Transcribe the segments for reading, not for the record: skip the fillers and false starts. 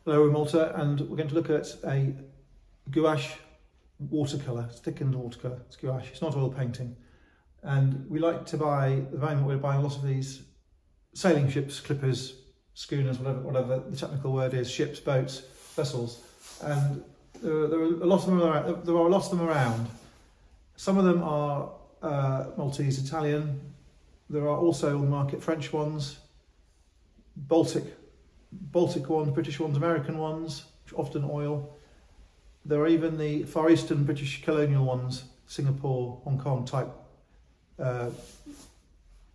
Hello, we're Malta, and we're going to look at a gouache watercolour. It's thickened watercolour. It's gouache. It's not oil painting. And we like to buy, at the moment we're buying a lot of these sailing ships, clippers, schooners, whatever the technical word is, ships, boats, vessels. And there are a lot of them around. There are a lot of them around. Some of them are Maltese, Italian. There are also on the market French ones, Baltic ones, British ones, American ones, which are often oil. There are even the Far Eastern British colonial ones, Singapore, Hong Kong type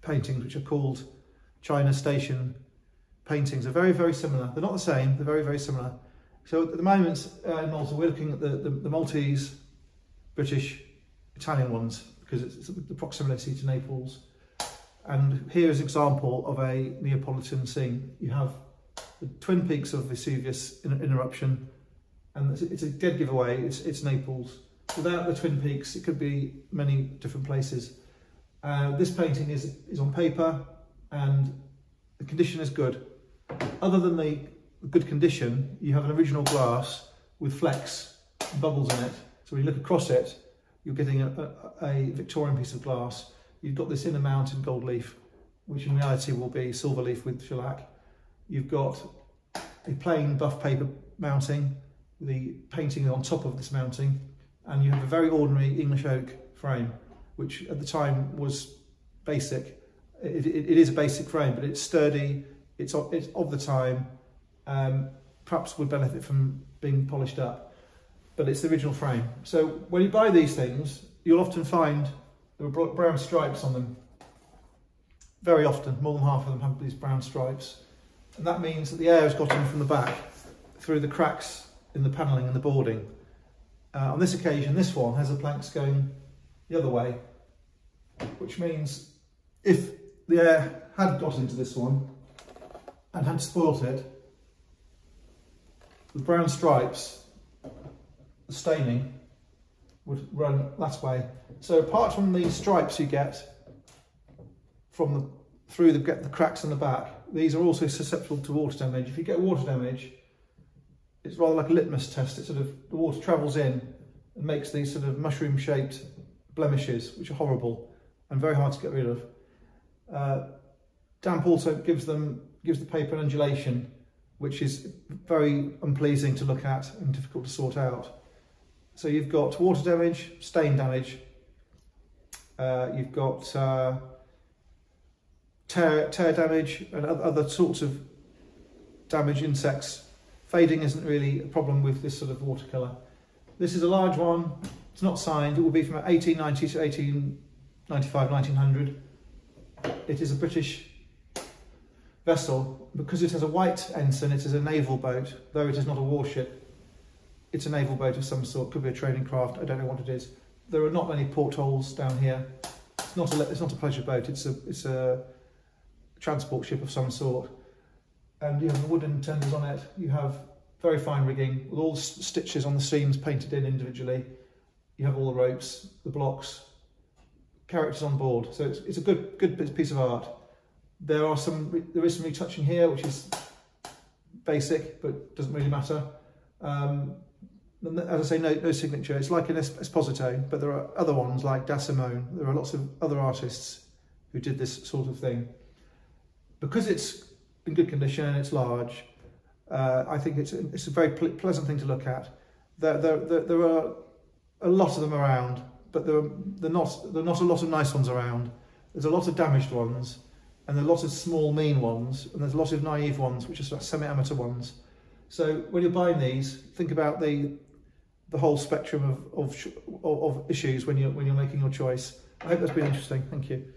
paintings, which are called China Station paintings. They're very, very similar. They're not the same, they're very, very similar. So at the moment in Malta, we're looking at the Maltese, British, Italian ones, because it's the proximity to Naples. And here is an example of a Neapolitan scene. You have the twin peaks of Vesuvius in Eruption, and it's a dead giveaway, it's Naples. Without the twin peaks, it could be many different places. This painting is on paper, and the condition is good. Other than the good condition, you have an original glass with flecks and bubbles in it. So when you look across it, you're getting a Victorian piece of glass. You've got this inner mounted gold leaf, which in reality will be silver leaf with shellac. You've got a plain buff paper mounting, the painting on top of this mounting, and you have a very ordinary English oak frame, which at the time was basic. It is a basic frame, but it's sturdy, it's of the time, perhaps would benefit from being polished up, but it's the original frame. So when you buy these things, you'll often find there are brown stripes on them. Very often, more than half of them have these brown stripes. And that means that the air has got in from the back through the cracks in the panelling and the boarding. On this occasion, this one has the planks going the other way, which means if the air had got into this one and had spoilt it, the brown stripes, the staining, would run that way. So apart from the stripes you get from through the cracks in the back, these are also susceptible to water damage. If you get water damage, it's rather like a litmus test. It the water travels in and makes these sort of mushroom-shaped blemishes, which are horrible and very hard to get rid of. Damp also gives the paper an undulation, which is very unpleasing to look at and difficult to sort out. So you've got water damage, stain damage, you've got tear damage and other sorts of damage, insects. Fading isn't really a problem with this sort of watercolour. This is a large one, it's not signed, it will be from 1890 to 1895, 1900. It is a British vessel. Because it has a white ensign, it is a naval boat, though it is not a warship. It's a naval boat of some sort, could be a trading craft, I don't know what it is. There are not many portholes down here. It's not a pleasure boat, it's a transport ship of some sort. And you have the wooden tenders on it, you have very fine rigging with all the stitches on the seams painted in individually. You have all the ropes, the blocks, characters on board. So it's a good piece of art. There is some retouching here, which is basic, but doesn't really matter. As I say, no signature. It's like an Esposito, but there are other ones like Da Simone. There are lots of other artists who did this sort of thing. Because it's in good condition and it's large, I think it's a very pleasant thing to look at. There are a lot of them around, but there are not a lot of nice ones around. There's a lot of damaged ones, and there are lots of small, mean ones, and there's a lot of naive ones, which are sort of semi-amateur ones. So when you're buying these, think about the whole spectrum of issues when you're making your choice. I hope that's been interesting. Thank you.